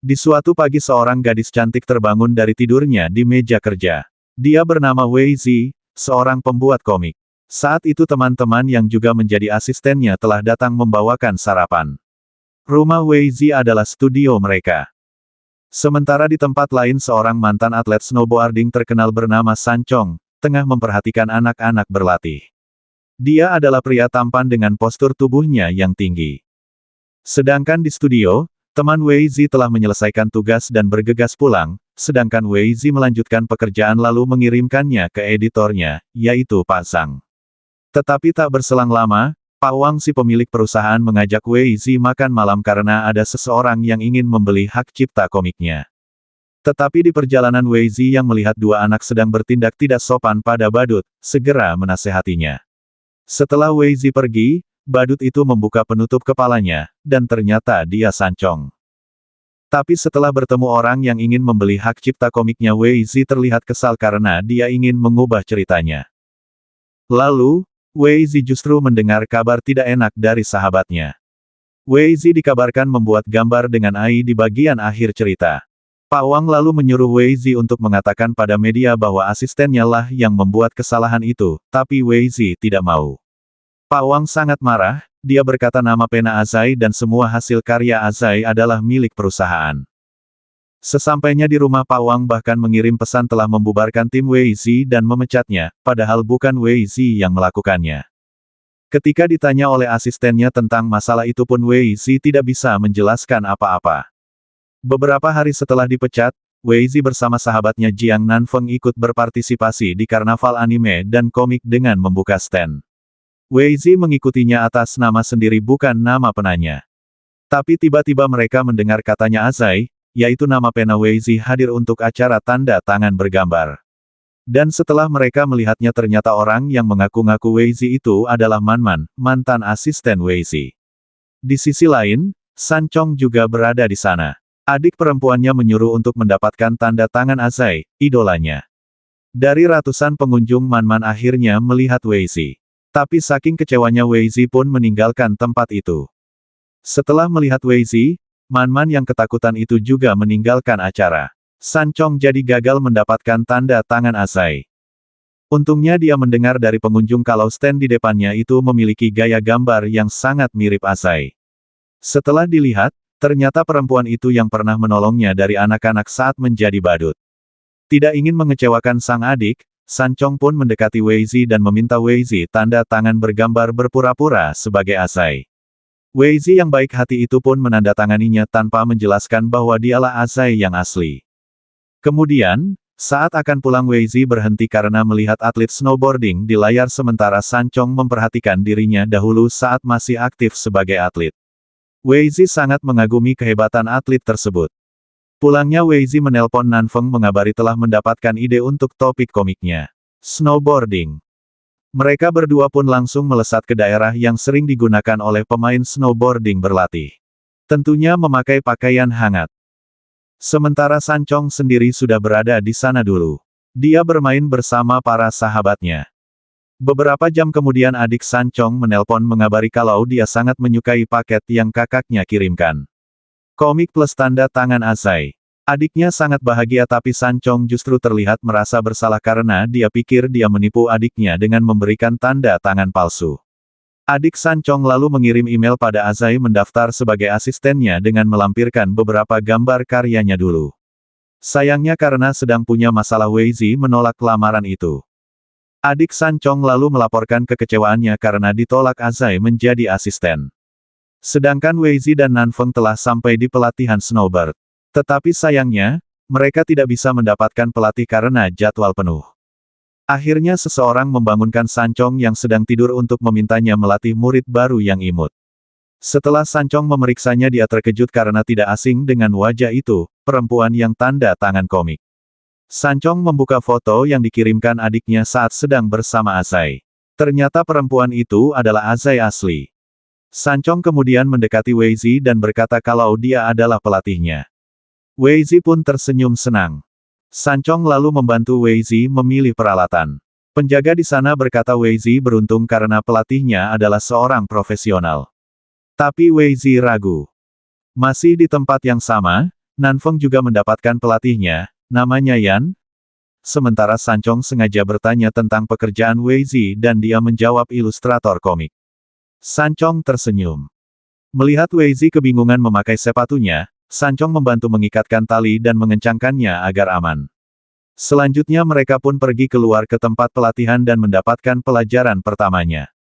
Di suatu pagi seorang gadis cantik terbangun dari tidurnya di meja kerja. Dia bernama Wei Zi, seorang pembuat komik. Saat itu teman-teman yang juga menjadi asistennya telah datang membawakan sarapan. Rumah Wei Zi adalah studio mereka. Sementara di tempat lain seorang mantan atlet snowboarding terkenal bernama San Chong, tengah memperhatikan anak-anak berlatih. Dia adalah pria tampan dengan postur tubuhnya yang tinggi. Sedangkan di studio, teman Wei Zi telah menyelesaikan tugas dan bergegas pulang, sedangkan Wei Zi melanjutkan pekerjaan lalu mengirimkannya ke editornya, yaitu Pak Zhang. Tetapi tak berselang lama, Pak Wang si pemilik perusahaan mengajak Wei Zi makan malam karena ada seseorang yang ingin membeli hak cipta komiknya. Tetapi di perjalanan Wei Zi yang melihat dua anak sedang bertindak tidak sopan pada badut, segera menasehatinya. Setelah Wei Zi pergi, badut itu membuka penutup kepalanya, dan ternyata dia San Chong. Tapi setelah bertemu orang yang ingin membeli hak cipta komiknya Wei Zi terlihat kesal karena dia ingin mengubah ceritanya. Lalu, Wei Zi justru mendengar kabar tidak enak dari sahabatnya. Wei Zi dikabarkan membuat gambar dengan AI di bagian akhir cerita. Pak Wang lalu menyuruh Wei Zi untuk mengatakan pada media bahwa asistennya lah yang membuat kesalahan itu, tapi Wei Zi tidak mau. Pak Wang sangat marah, dia berkata nama pena Azai dan semua hasil karya Azai adalah milik perusahaan. Sesampainya di rumah Pak Wang bahkan mengirim pesan telah membubarkan tim Wei Zi dan memecatnya, padahal bukan Wei Zi yang melakukannya. Ketika ditanya oleh asistennya tentang masalah itu pun Wei Zi tidak bisa menjelaskan apa-apa. Beberapa hari setelah dipecat, Wei Zi bersama sahabatnya Jiang Nanfeng ikut berpartisipasi di karnaval anime dan komik dengan membuka stand. Wei Zi mengikutinya atas nama sendiri bukan nama penanya. Tapi tiba-tiba mereka mendengar katanya Azai, yaitu nama pena Wei Zi hadir untuk acara tanda tangan bergambar. Dan setelah mereka melihatnya ternyata orang yang mengaku-ngaku Wei Zi itu adalah Man, mantan asisten Wei Zi. Di sisi lain, San Chong juga berada di sana. Adik perempuannya menyuruh untuk mendapatkan tanda tangan Azai, idolanya. Dari ratusan pengunjung Man akhirnya melihat Wei Zi. Tapi saking kecewanya Wei Zi pun meninggalkan tempat itu. Setelah melihat Wei Zi, Man yang ketakutan itu juga meninggalkan acara. San Chong jadi gagal mendapatkan tanda tangan Azai. Untungnya dia mendengar dari pengunjung kalau stand di depannya itu memiliki gaya gambar yang sangat mirip Azai. Setelah dilihat, ternyata perempuan itu yang pernah menolongnya dari anak-anak saat menjadi badut. Tidak ingin mengecewakan sang adik, San Chong pun mendekati Wei Zi dan meminta Wei Zi tanda tangan bergambar berpura-pura sebagai Azai. Wei Zi yang baik hati itu pun menandatanganinya tanpa menjelaskan bahwa dialah Azai yang asli. Kemudian, saat akan pulang Wei Zi berhenti karena melihat atlet snowboarding di layar sementara San Chong memperhatikan dirinya dahulu saat masih aktif sebagai atlet. Wei Zi sangat mengagumi kehebatan atlet tersebut. Pulangnya Wei Zi menelpon Nanfeng mengabari telah mendapatkan ide untuk topik komiknya. Snowboarding. Mereka berdua pun langsung melesat ke daerah yang sering digunakan oleh pemain snowboarding berlatih. Tentunya memakai pakaian hangat. Sementara San Chong sendiri sudah berada di sana dulu. Dia bermain bersama para sahabatnya. Beberapa jam kemudian adik San Chong menelpon mengabari kalau dia sangat menyukai paket yang kakaknya kirimkan. Komik plus tanda tangan Azai. Adiknya sangat bahagia tapi San Chong justru terlihat merasa bersalah karena dia pikir dia menipu adiknya dengan memberikan tanda tangan palsu. Adik San Chong lalu mengirim email pada Azai mendaftar sebagai asistennya dengan melampirkan beberapa gambar karyanya dulu. Sayangnya karena sedang punya masalah Wei Zi menolak lamaran itu. Adik San Chong lalu melaporkan kekecewaannya karena ditolak Azai menjadi asisten. Sedangkan Wei Zi dan Nanfeng telah sampai di pelatihan snowboard. Tetapi sayangnya, mereka tidak bisa mendapatkan pelatih karena jadwal penuh. Akhirnya seseorang membangunkan San Chong yang sedang tidur untuk memintanya melatih murid baru yang imut. Setelah San Chong memeriksanya dia terkejut karena tidak asing dengan wajah itu, perempuan yang tanda tangan komik. San Chong membuka foto yang dikirimkan adiknya saat sedang bersama Azai. Ternyata perempuan itu adalah Azai asli. San Chong kemudian mendekati Wei Zi dan berkata kalau dia adalah pelatihnya. Wei Zi pun tersenyum senang. San Chong lalu membantu Wei Zi memilih peralatan. Penjaga di sana berkata Wei Zi beruntung karena pelatihnya adalah seorang profesional. Tapi Wei Zi ragu. Masih di tempat yang sama, Nanfeng juga mendapatkan pelatihnya, namanya Yan. Sementara Sanchong sengaja bertanya tentang pekerjaan Wei Zi dan dia menjawab ilustrator komik. Sanchong tersenyum. Melihat Wei Zi kebingungan memakai sepatunya, Sanchong membantu mengikatkan tali dan mengencangkannya agar aman. Selanjutnya mereka pun pergi keluar ke tempat pelatihan dan mendapatkan pelajaran pertamanya.